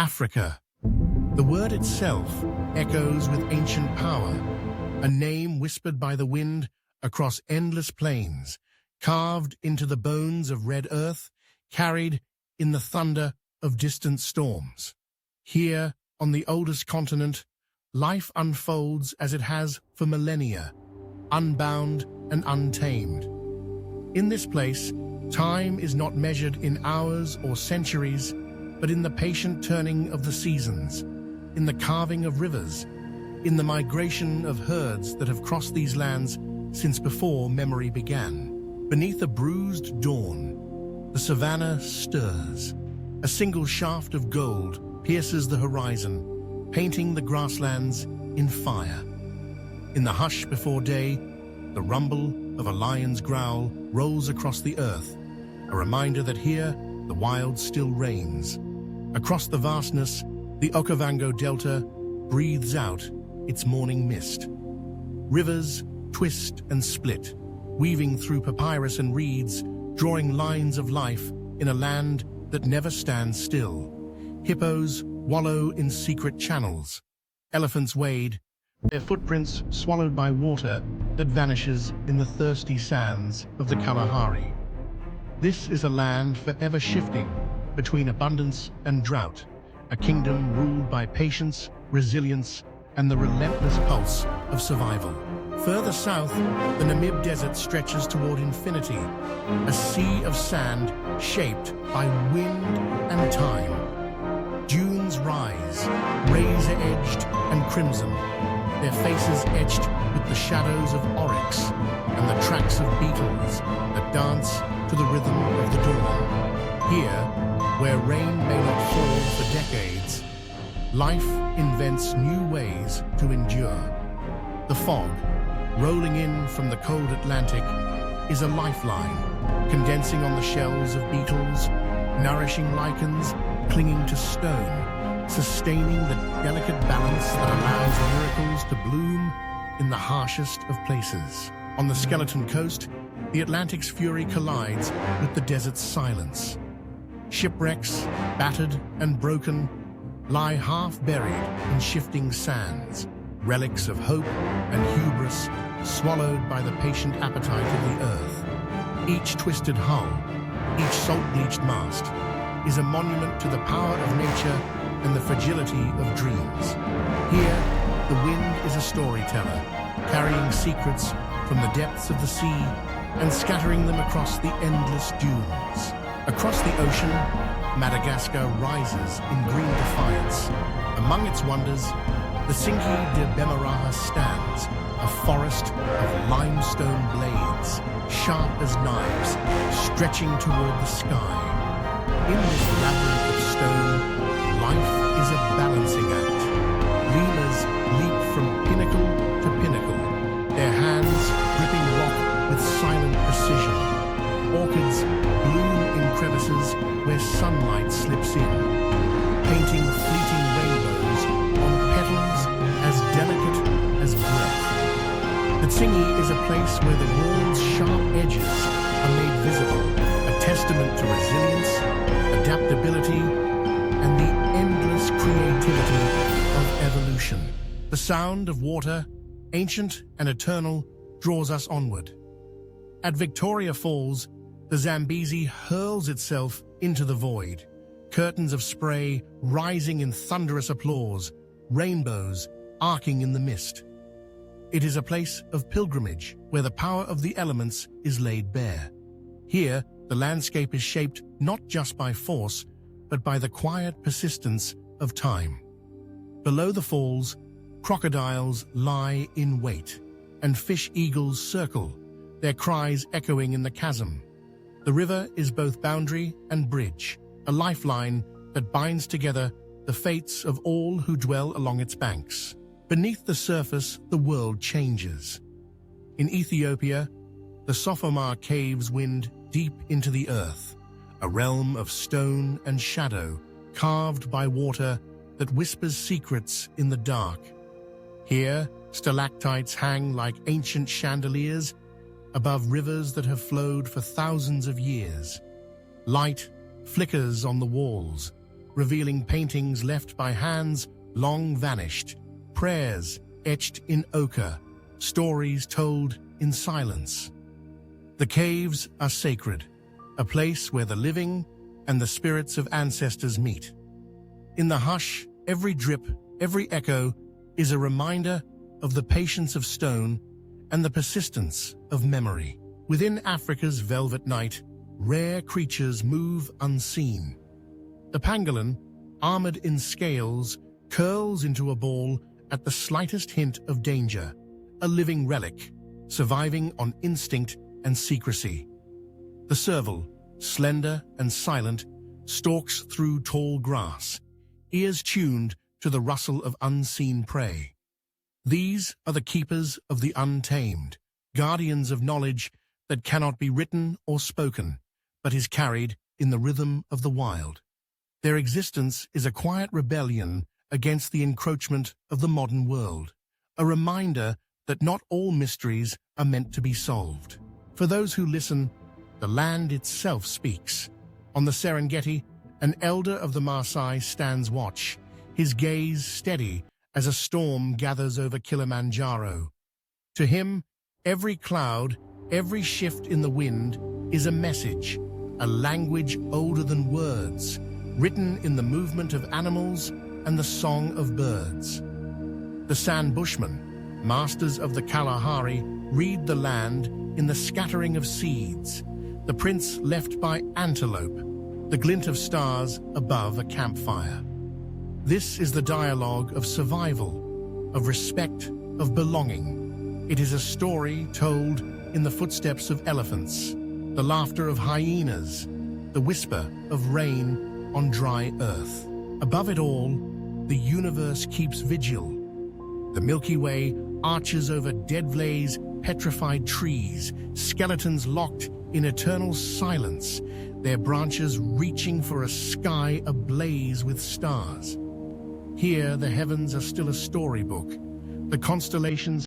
Africa. The word itself echoes with ancient power, a name whispered by the wind across endless plains, carved into the bones of red earth, carried in the thunder of distant storms. Here, on the oldest continent, life unfolds as it has for millennia, unbound and untamed. In this place, time is not measured in hours or centuries, but in the patient turning of the seasons, in the carving of rivers, in the migration of herds that have crossed these lands since before memory began. Beneath a bruised dawn, the savanna stirs. A single shaft of gold pierces the horizon, painting the grasslands in fire. In the hush before day, the rumble of a lion's growl rolls across the earth, a reminder that here the wild still reigns. Across the vastness, the Okavango Delta breathes out its morning mist. Rivers twist and split, weaving through papyrus and reeds, drawing lines of life in a land that never stands still. Hippos wallow in secret channels. Elephants wade, their footprints swallowed by water that vanishes in the thirsty sands of the Kalahari. This is a land forever shifting between abundance and drought, a kingdom ruled by patience, resilience, and the relentless pulse of survival. Further south, the Namib Desert stretches toward infinity, a sea of sand shaped by wind and time. Dunes rise, razor-edged and crimson, their faces etched with the shadows of oryx and the tracks of beetles that dance to the rhythm of the dawn. Here, where rain may not fall for decades, life invents new ways to endure. The fog, rolling in from the cold Atlantic, is a lifeline, condensing on the shells of beetles, nourishing lichens clinging to stone, sustaining the delicate balance that allows miracles to bloom in the harshest of places. On the skeleton coast, the Atlantic's fury collides with the desert's silence. Shipwrecks, battered and broken, lie half-buried in shifting sands, relics of hope and hubris swallowed by the patient appetite of the earth. Each twisted hull, each salt-bleached mast, is a monument to the power of nature and the fragility of dreams. Here, the wind is a storyteller, carrying secrets from the depths of the sea and scattering them across the endless dunes. Across the ocean, Madagascar rises in green defiance. Among its wonders, the Cinque de Bemaraha stands, a forest of limestone blades, sharp as knives, stretching toward the sky. In this labyrinth of stone, life is a balancing act. Lemurs leap from pinnacle to pinnacle, their hands gripping rock with silent precision. Orchids bloom in crevices where sunlight slips in, painting fleeting rainbows on petals as delicate as breath. The Tsingy is a place where the world's sharp edges are made visible, a testament to resilience, adaptability, and the endless creativity of evolution. The sound of water, ancient and eternal, draws us onward. At Victoria Falls, the Zambezi hurls itself into the void, curtains of spray rising in thunderous applause, rainbows arcing in the mist. It is a place of pilgrimage where the power of the elements is laid bare. Here, the landscape is shaped not just by force, but by the quiet persistence of time. Below the falls, crocodiles lie in wait, and fish-eagles circle, their cries echoing in the chasm. The river is both boundary and bridge, a lifeline that binds together the fates of all who dwell along its banks. Beneath the surface, the world changes. In Ethiopia, the Sophomar caves wind deep into the earth, a realm of stone and shadow carved by water that whispers secrets in the dark. Here, stalactites hang like ancient chandeliers above rivers that have flowed for thousands of years. Light flickers on the walls, revealing paintings left by hands long vanished, prayers etched in ochre, stories told in silence. The caves are sacred, a place where the living and the spirits of ancestors meet. In the hush, every drip, every echo is a reminder of the patience of stone and the persistence of memory. Within Africa's velvet night, rare creatures move unseen. The pangolin, armored in scales, curls into a ball at the slightest hint of danger, a living relic, surviving on instinct and secrecy. The serval, slender and silent, stalks through tall grass, ears tuned to the rustle of unseen prey. These are the keepers of the untamed, guardians of knowledge that cannot be written or spoken, but is carried in the rhythm of the wild. Their existence is a quiet rebellion against the encroachment of the modern world, a reminder that not all mysteries are meant to be solved. For those who listen, the land itself speaks. On the Serengeti, an elder of the Maasai stands watch, his gaze steady as a storm gathers over Kilimanjaro. To him, every cloud, every shift in the wind is a message, a language older than words, written in the movement of animals and the song of birds. The San Bushmen, masters of the Kalahari, read the land in the scattering of seeds, the prints left by antelope, the glint of stars above a campfire. This is the dialogue of survival, of respect, of belonging. It is a story told in the footsteps of elephants, the laughter of hyenas, the whisper of rain on dry earth. Above it all, the universe keeps vigil. The Milky Way arches over dead-blaze, petrified trees, skeletons locked in eternal silence, their branches reaching for a sky ablaze with stars. Here, the heavens are still a storybook. The constellations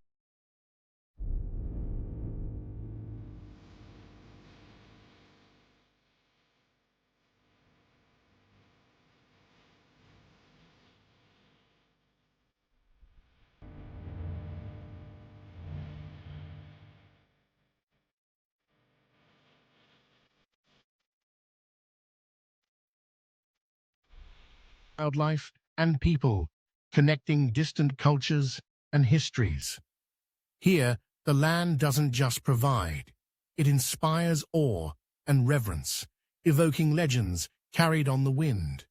wildlife and people, connecting distant cultures and histories. Here, the land doesn't just provide, it inspires awe and reverence, evoking legends carried on the wind.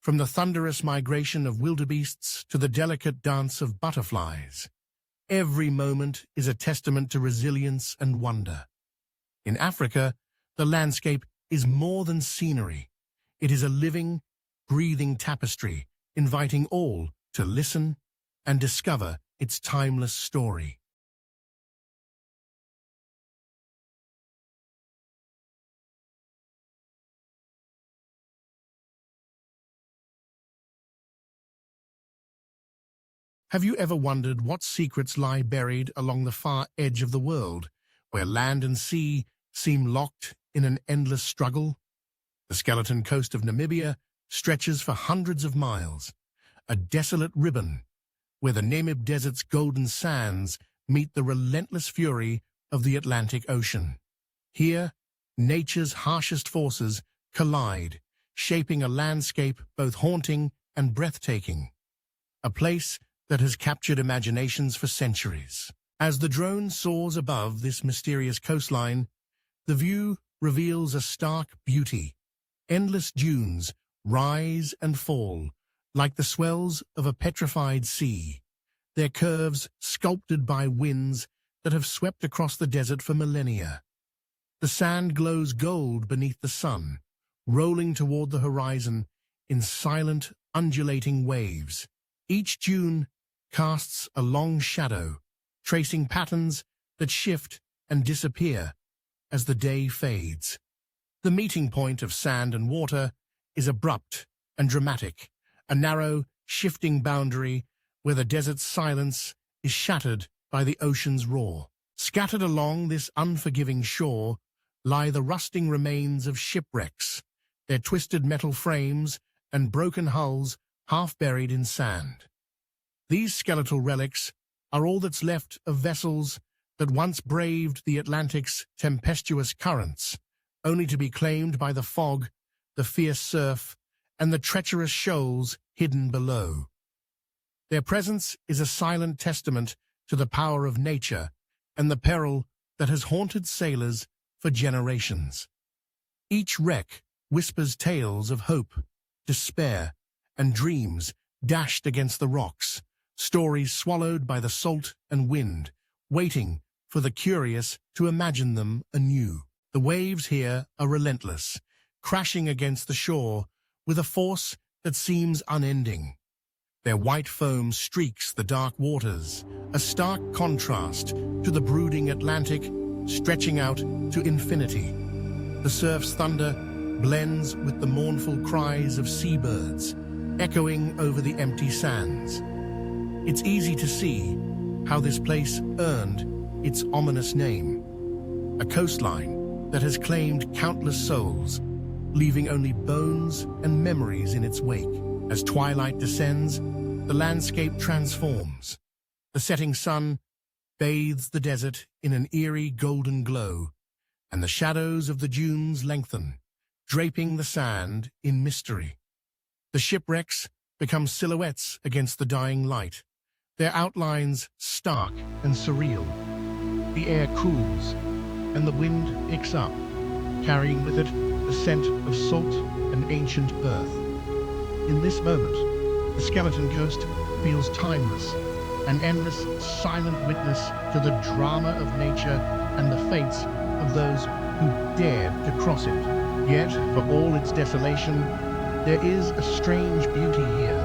From the thunderous migration of wildebeests to the delicate dance of butterflies, every moment is a testament to resilience and wonder. In Africa, the landscape is more than scenery. It is a living, breathing tapestry, inviting all to listen and discover its timeless story. Have you ever wondered what secrets lie buried along the far edge of the world, where land and sea seem locked in an endless struggle? The skeleton coast of Namibia stretches for hundreds of miles, a desolate ribbon where the Namib Desert's golden sands meet the relentless fury of the Atlantic Ocean. Here, nature's harshest forces collide, shaping a landscape both haunting and breathtaking, a place that has captured imaginations for centuries. As the drone soars above this mysterious coastline, the view reveals a stark beauty. Endless dunes rise and fall, like the swells of a petrified sea, their curves sculpted by winds that have swept across the desert for millennia. The sand glows gold beneath the sun, rolling toward the horizon in silent, undulating waves. Each dune casts a long shadow, tracing patterns that shift and disappear as the day fades. The meeting point of sand and water is abrupt and dramatic, a narrow, shifting boundary where the desert's silence is shattered by the ocean's roar. Scattered along this unforgiving shore lie the rusting remains of shipwrecks, their twisted metal frames and broken hulls half buried in sand. These skeletal relics are all that's left of vessels that once braved the Atlantic's tempestuous currents, only to be claimed by the fog, the fierce surf, and the treacherous shoals hidden below. Their presence is a silent testament to the power of nature and the peril that has haunted sailors for generations. Each wreck whispers tales of hope, despair, and dreams dashed against the rocks, stories swallowed by the salt and wind, waiting for the curious to imagine them anew. The waves here are relentless, crashing against the shore with a force that seems unending. Their white foam streaks the dark waters, a stark contrast to the brooding Atlantic stretching out to infinity. The surf's thunder blends with the mournful cries of seabirds, echoing over the empty sands. It's easy to see how this place earned its ominous name, a coastline that has claimed countless souls, leaving only bones and memories in its wake. As twilight descends, the landscape transforms. The setting sun bathes the desert in an eerie golden glow, and the shadows of the dunes lengthen, draping the sand in mystery. The shipwrecks become silhouettes against the dying light, their outlines stark and surreal. The air cools, and the wind picks up, carrying with it the scent of salt and ancient earth. In this moment, the Skeleton Coast feels timeless, an endless, silent witness to the drama of nature and the fates of those who dared to cross it. Yet, for all its desolation, there is a strange beauty here,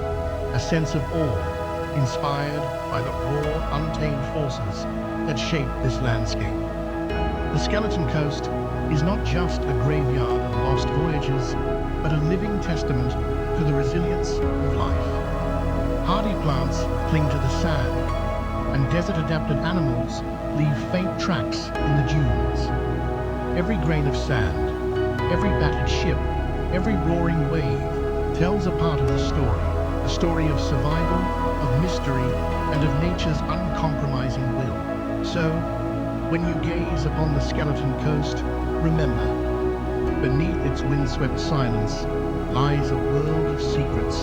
a sense of awe, inspired by the raw, untamed forces that shape this landscape. The Skeleton Coast is not just a graveyard of lost voyages, but a living testament to the resilience of life. Hardy plants cling to the sand, and desert-adapted animals leave faint tracks in the dunes. Every grain of sand, every battered ship, every roaring wave tells a part of the story of survival, of mystery, and of nature's uncompromising will. So, when you gaze upon the Skeleton Coast, remember, beneath its windswept silence lies a world of secrets.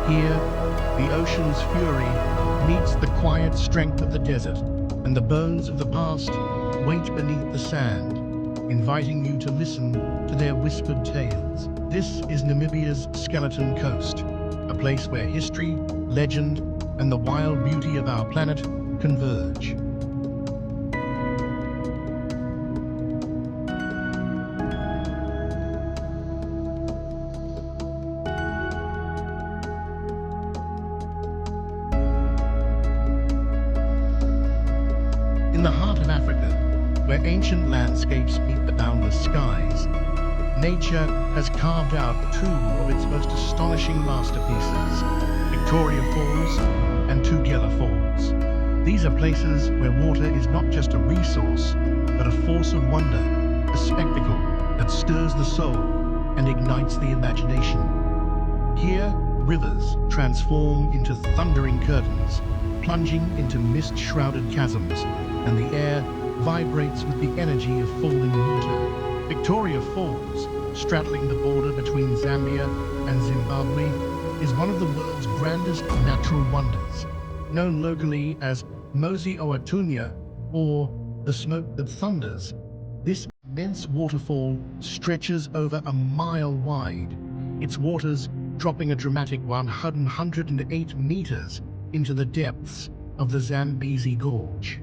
Here, the ocean's fury meets the quiet strength of the desert, and the bones of the past wait beneath the sand, inviting you to listen to their whispered tales. This is Namibia's Skeleton Coast, a place where history, legend, and the wild beauty of our planet converge. In the heart of Africa, where ancient landscapes meet the boundless skies, nature has carved out two of its most astonishing masterpieces, Victoria Falls and Tugela Falls. These are places where water is not just a resource, but a force of wonder, a spectacle that stirs the soul and ignites the imagination. Here, rivers transform into thundering curtains, plunging into mist-shrouded chasms, and the air vibrates with the energy of falling water. Victoria Falls, straddling the border between Zambia and Zimbabwe, is one of the world's grandest natural wonders. Known locally as Mosi Oatunya, or the smoke that thunders, this immense waterfall stretches over a mile wide, its waters dropping a dramatic 108 meters into the depths of the Zambezi Gorge.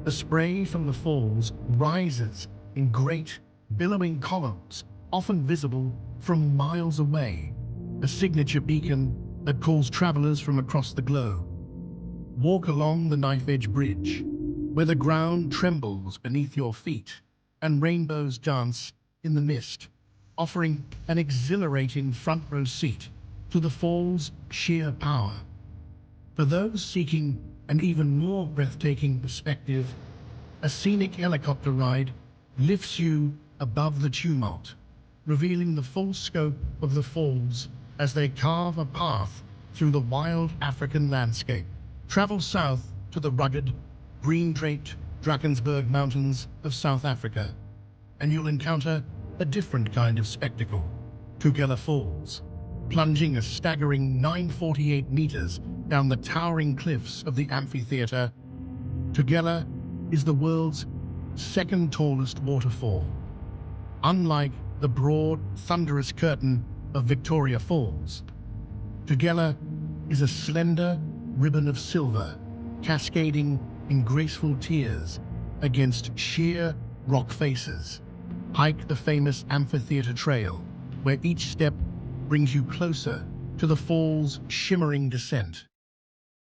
The spray from the falls rises in great, billowing columns, often visible from miles away, a signature beacon that calls travelers from across the globe. Walk along the knife-edge bridge, where the ground trembles beneath your feet and rainbows dance in the mist, offering an exhilarating front-row seat to the fall's sheer power. For those seeking an even more breathtaking perspective, a scenic helicopter ride lifts you above the tumult, revealing the full scope of the falls as they carve a path through the wild African landscape. Travel south to the rugged, green-draped Drakensberg Mountains of South Africa, and you'll encounter a different kind of spectacle. Tugela Falls, plunging a staggering 948 meters down the towering cliffs of the amphitheater. Tugela is the world's second tallest waterfall. Unlike the broad, thunderous curtain of Victoria Falls, Tugela is a slender ribbon of silver, cascading in graceful tiers against sheer rock faces. Hike the famous amphitheater trail, where each step brings you closer to the fall's shimmering descent.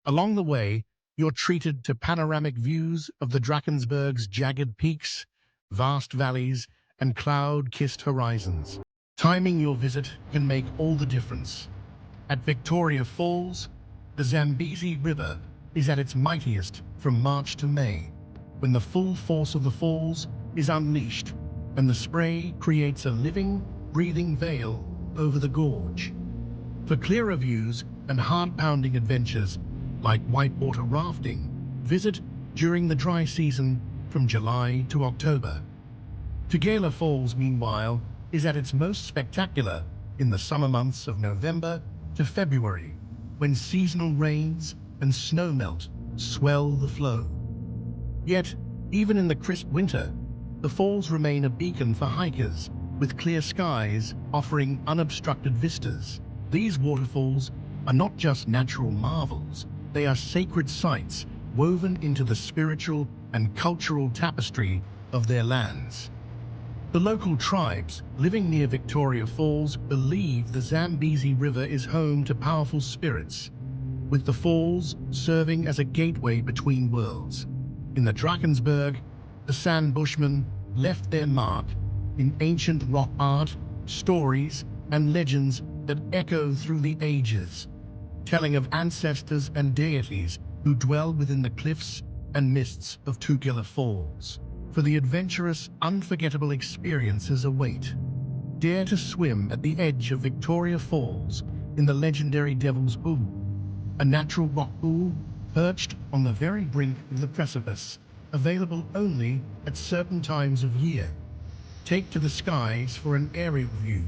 Along the way, you're treated to panoramic views of the Drakensberg's jagged peaks, vast valleys, and cloud-kissed horizons. Timing your visit can make all the difference. At Victoria Falls, the Zambezi River is at its mightiest from March to May, when the full force of the falls is unleashed and the spray creates a living, breathing veil over the gorge. For clearer views and heart-pounding adventures like whitewater rafting, visit during the dry season from July to October. Tugela Falls, meanwhile, is at its most spectacular in the summer months of November to February, when seasonal rains and snowmelt swell the flow. Yet, even in the crisp winter, the falls remain a beacon for hikers, with clear skies offering unobstructed vistas. These waterfalls are not just natural marvels, they are sacred sites woven into the spiritual and cultural tapestry of their lands. The local tribes living near Victoria Falls believe the Zambezi River is home to powerful spirits, with the falls serving as a gateway between worlds. In the Drakensberg, the San Bushmen left their mark in ancient rock art, stories, and legends that echo through the ages, telling of ancestors and deities who dwell within the cliffs and mists of Tugela Falls. For the adventurous, unforgettable experiences await. Dare to swim at the edge of Victoria Falls in the legendary Devil's Pool, a natural rock pool perched on the very brink of the precipice, available only at certain times of year. Take to the skies for an aerial view,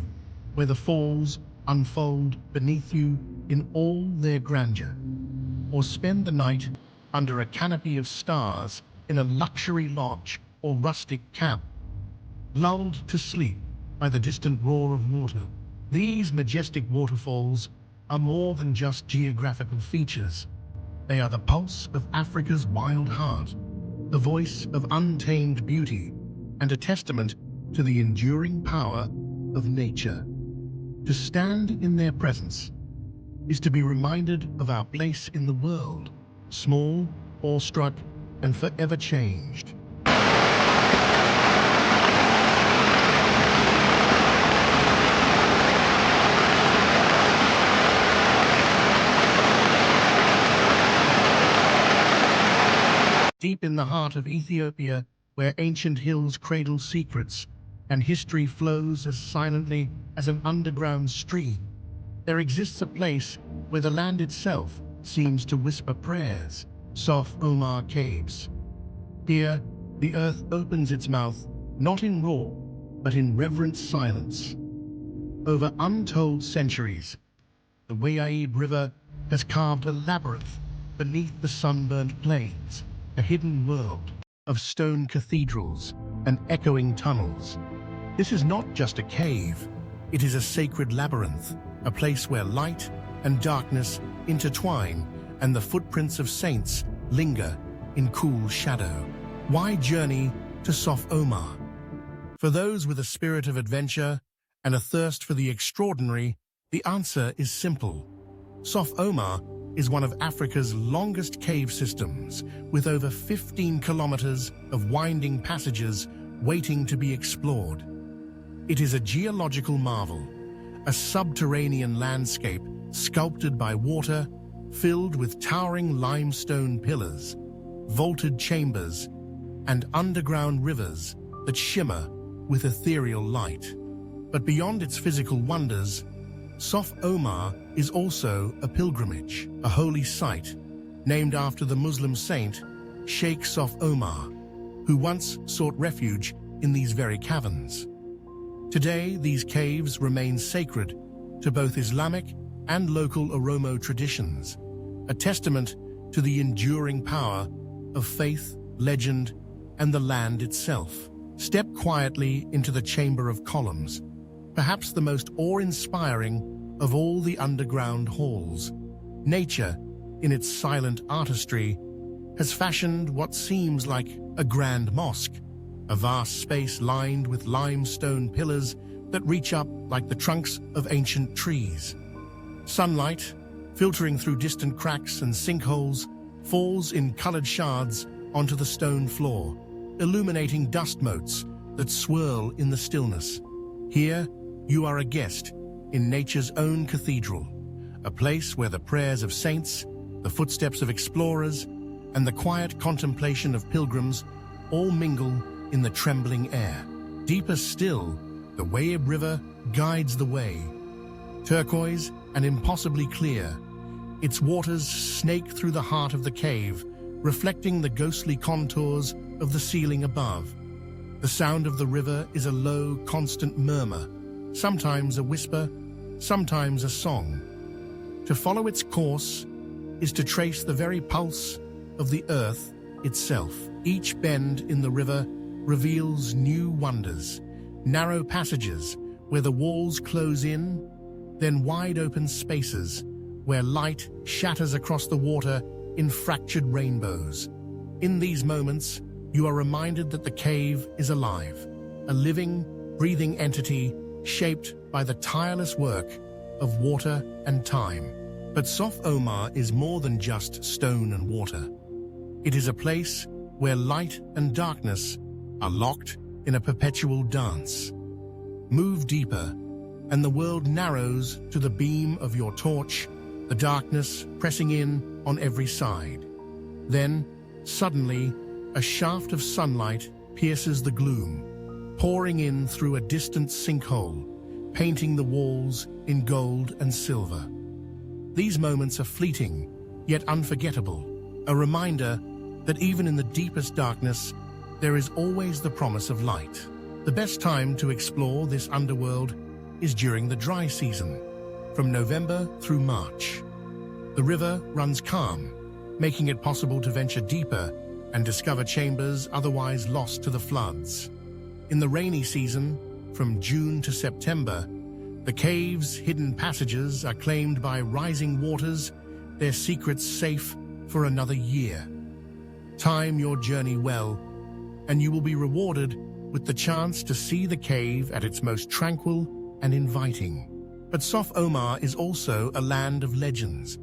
where the falls unfold beneath you in all their grandeur. Or spend the night under a canopy of stars in a luxury lodge or rustic camp, lulled to sleep by the distant roar of water. These majestic waterfalls are more than just geographical features. They are the pulse of Africa's wild heart, the voice of untamed beauty, and a testament to the enduring power of nature. To stand in their presence is to be reminded of our place in the world, small, awestruck, and forever changed. Deep in the heart of Ethiopia, where ancient hills cradle secrets and history flows as silently as an underground stream, there exists a place where the land itself seems to whisper prayers, Sof Omar Caves. Here, the earth opens its mouth, not in roar, but in reverent silence. Over untold centuries, the Wayaib River has carved a labyrinth beneath the sunburnt plains, a hidden world of stone cathedrals and echoing tunnels. This is not just a cave, it is a sacred labyrinth, a place where light and darkness intertwine and the footprints of saints linger in cool shadow. Why journey to Sof Omar? For those with a spirit of adventure and a thirst for the extraordinary, the answer is simple. Sof Omar is one of Africa's longest cave systems, with over 15 kilometers of winding passages waiting to be explored. It is a geological marvel, a subterranean landscape sculpted by water, filled with towering limestone pillars, vaulted chambers, and underground rivers that shimmer with ethereal light. But beyond its physical wonders, Sof Omar is also a pilgrimage, a holy site, named after the Muslim saint Sheikh Sof Omar, who once sought refuge in these very caverns. Today, these caves remain sacred to both Islamic and local Oromo traditions, a testament to the enduring power of faith, legend, and the land itself. Step quietly into the Chamber of Columns, perhaps the most awe-inspiring of all the underground halls. Nature, in its silent artistry, has fashioned what seems like a grand mosque, a vast space lined with limestone pillars that reach up like the trunks of ancient trees. Sunlight, filtering through distant cracks and sinkholes, falls in colored shards onto the stone floor, illuminating dust motes that swirl in the stillness. Here, you are a guest in nature's own cathedral, a place where the prayers of saints, the footsteps of explorers, and the quiet contemplation of pilgrims all mingle in the trembling air. Deeper still, the Waib River guides the way. Turquoise and impossibly clear, its waters snake through the heart of the cave, reflecting the ghostly contours of the ceiling above. The sound of the river is a low, constant murmur, sometimes a whisper, sometimes a song. To follow its course is to trace the very pulse of the earth itself. Each bend in the river reveals new wonders, narrow passages where the walls close in, then wide open spaces where light shatters across the water in fractured rainbows. In these moments, you are reminded that the cave is alive, a living, breathing entity shaped by the tireless work of water and time. But Sof Omar is more than just stone and water. It is a place where light and darkness are locked in a perpetual dance. Move deeper, and the world narrows to the beam of your torch, the darkness pressing in on every side. Then, suddenly, a shaft of sunlight pierces the gloom, pouring in through a distant sinkhole, painting the walls in gold and silver. These moments are fleeting, yet unforgettable, a reminder that even in the deepest darkness, there is always the promise of light. The best time to explore this underworld is during the dry season, from November through March. The river runs calm, making it possible to venture deeper and discover chambers otherwise lost to the floods. In the rainy season, from June to September, the cave's hidden passages are claimed by rising waters, their secrets safe for another year. Time your journey well, and you will be rewarded with the chance to see the cave at its most tranquil and inviting. But Sof Omar is also a land of legends,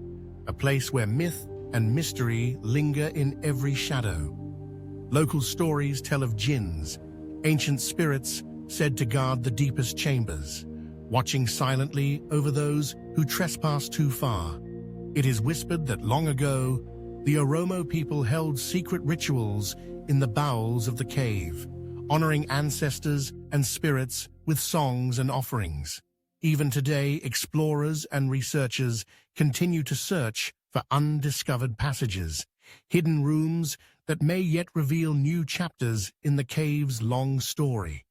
a place where myth and mystery linger in every shadow. Local stories tell of jinns, ancient spirits said to guard the deepest chambers, watching silently over those who trespass too far. It is whispered that long ago, the Oromo people held secret rituals in the bowels of the cave, honoring ancestors and spirits with songs and offerings. Even today, explorers and researchers continue to search for undiscovered passages, hidden rooms that may yet reveal new chapters in the cave's long story.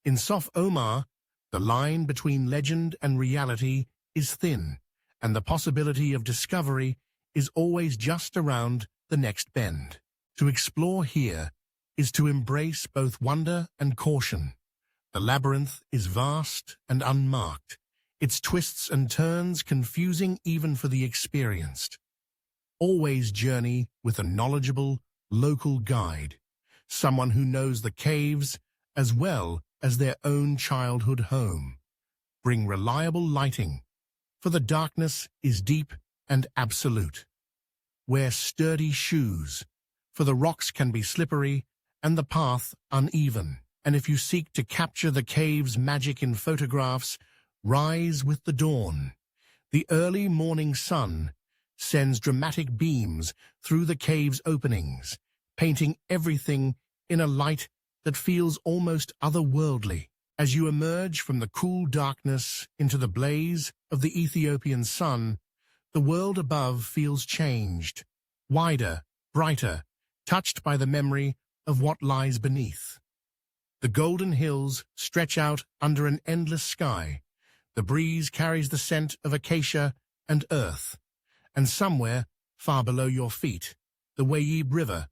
In Sof Omar, the line between legend and reality is thin, and the possibility of discovery is always just around the next bend. To explore here is to embrace both wonder and caution. The labyrinth is vast and unmarked, its twists and turns confusing even for the experienced. Always journey with a knowledgeable, local guide, someone who knows the caves as well as their own childhood home. Bring reliable lighting, for the darkness is deep and absolute. Wear sturdy shoes, for the rocks can be slippery and the path uneven. And if you seek to capture the cave's magic in photographs, rise with the dawn. The early morning sun sends dramatic beams through the cave's openings, painting everything in a light that feels almost otherworldly. As you emerge from the cool darkness into the blaze of the Ethiopian sun, the world above feels changed, wider, brighter, touched by the memory of what lies beneath. The golden hills stretch out under an endless sky. The breeze carries the scent of acacia and earth, and somewhere, far below your feet, the Wayib River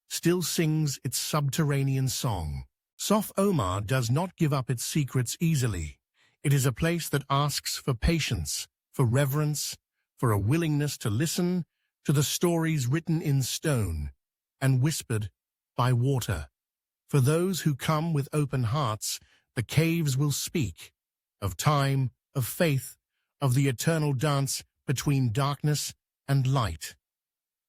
still sings its subterranean song. Sof Omar does not give up its secrets easily. It is a place that asks for patience, for reverence, for a willingness to listen to the stories written in stone and whispered by water. For those who come with open hearts, the caves will speak of time, of faith, of the eternal dance between darkness and light.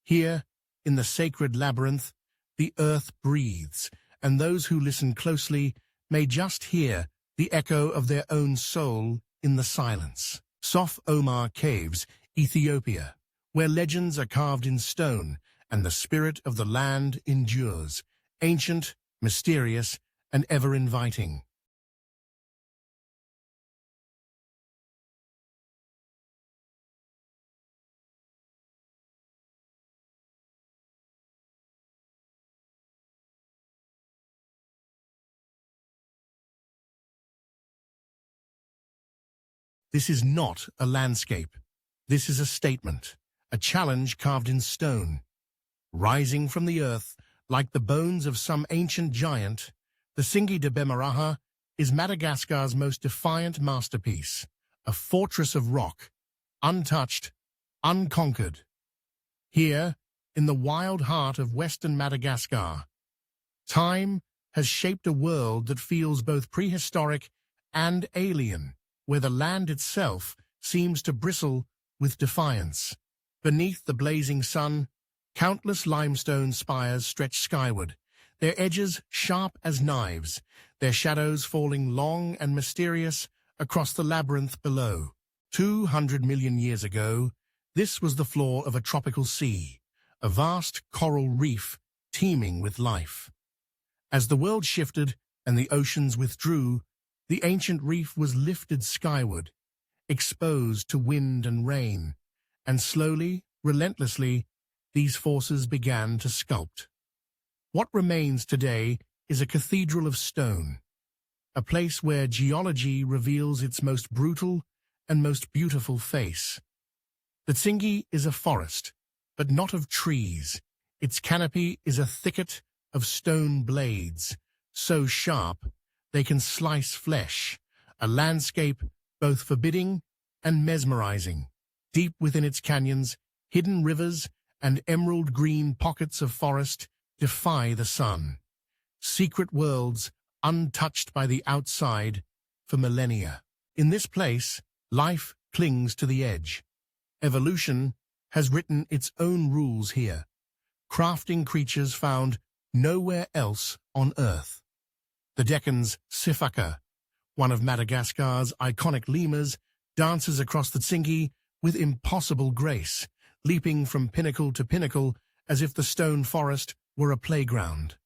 Here, in the sacred labyrinth, the earth breathes, and those who listen closely may just hear the echo of their own soul in the silence. Sof Omar Caves, Ethiopia, where legends are carved in stone and the spirit of the land endures, ancient, mysterious, and ever-inviting. This is not a landscape. This is a statement, a challenge carved in stone. Rising from the earth, like the bones of some ancient giant, the Tsingy de Bemaraha is Madagascar's most defiant masterpiece, a fortress of rock, untouched, unconquered. Here, in the wild heart of western Madagascar, time has shaped a world that feels both prehistoric and alien, where the land itself seems to bristle with defiance. Beneath the blazing sun, countless limestone spires stretch skyward, their edges sharp as knives, their shadows falling long and mysterious across the labyrinth below. 200 million years ago, this was the floor of a tropical sea, a vast coral reef teeming with life. As the world shifted and the oceans withdrew, the ancient reef was lifted skyward, exposed to wind and rain, and slowly, relentlessly, these forces began to sculpt. What remains today is a cathedral of stone, a place where geology reveals its most brutal and most beautiful face. The Tsingy is a forest, but not of trees. Its canopy is a thicket of stone blades, so sharp they can slice flesh, a landscape both forbidding and mesmerizing. Deep within its canyons, hidden rivers and emerald-green pockets of forest defy the sun. Secret worlds untouched by the outside for millennia. In this place, life clings to the edge. Evolution has written its own rules here, crafting creatures found nowhere else on Earth. The Deccan's sifaka, one of Madagascar's iconic lemurs, dances across the Tsingy with impossible grace, leaping from pinnacle to pinnacle as if the stone forest were a playground.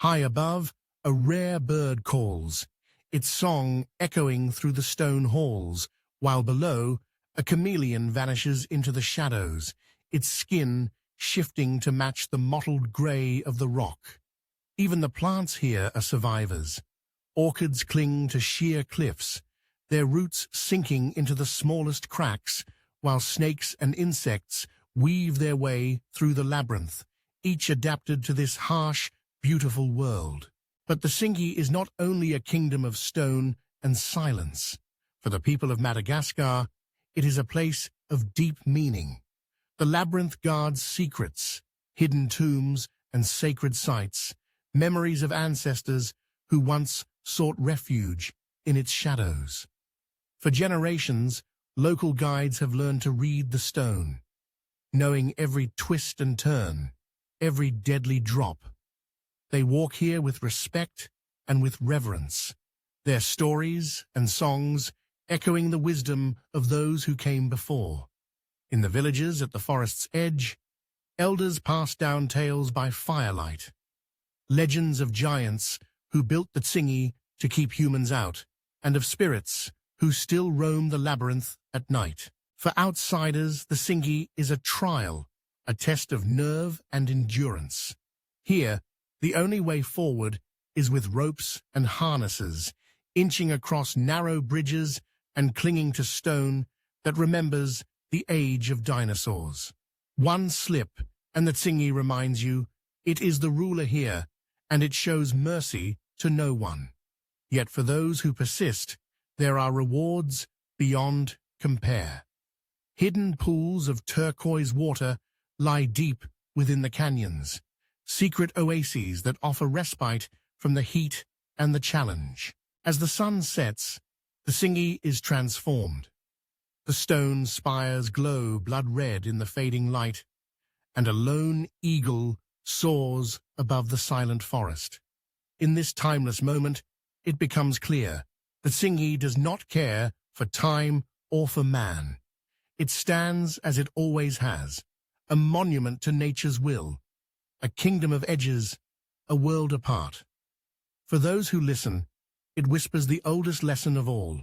High above, a rare bird calls, its song echoing through the stone halls, while below, a chameleon vanishes into the shadows, its skin shifting to match the mottled grey of the rock. Even the plants here are survivors. Orchids cling to sheer cliffs, their roots sinking into the smallest cracks, while snakes and insects weave their way through the labyrinth, each adapted to this harsh, beautiful world. But the Tsingy is not only a kingdom of stone and silence. For the people of Madagascar, it is a place of deep meaning. The labyrinth guards secrets, hidden tombs and sacred sites, memories of ancestors who once sought refuge in its shadows. For generations, local guides have learned to read the stone, knowing every twist and turn, every deadly drop. They walk here with respect and with reverence, their stories and songs echoing the wisdom of those who came before. In the villages at the forest's edge, elders pass down tales by firelight, legends of giants who built the Tsingy to keep humans out, and of spirits who still roam the labyrinth at night. For outsiders, the Singi is a trial, a test of nerve and endurance. Here, the only way forward is with ropes and harnesses, inching across narrow bridges and clinging to stone that remembers the age of dinosaurs. One slip, and the Tsingy reminds you, it is the ruler here, and it shows mercy to no one. Yet for those who persist, there are rewards beyond compare. Hidden pools of turquoise water lie deep within the canyons, secret oases that offer respite from the heat and the challenge. As the sun sets, the Tsingy is transformed. The stone spires glow blood-red in the fading light, and a lone eagle soars above the silent forest. In this timeless moment, it becomes clear that Tsingy does not care for time or for man. It stands as it always has, a monument to nature's will, a kingdom of edges, a world apart. For those who listen, it whispers the oldest lesson of all.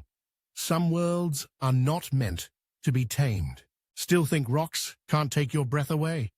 Some worlds are not meant to be tamed. Still think rocks can't take your breath away?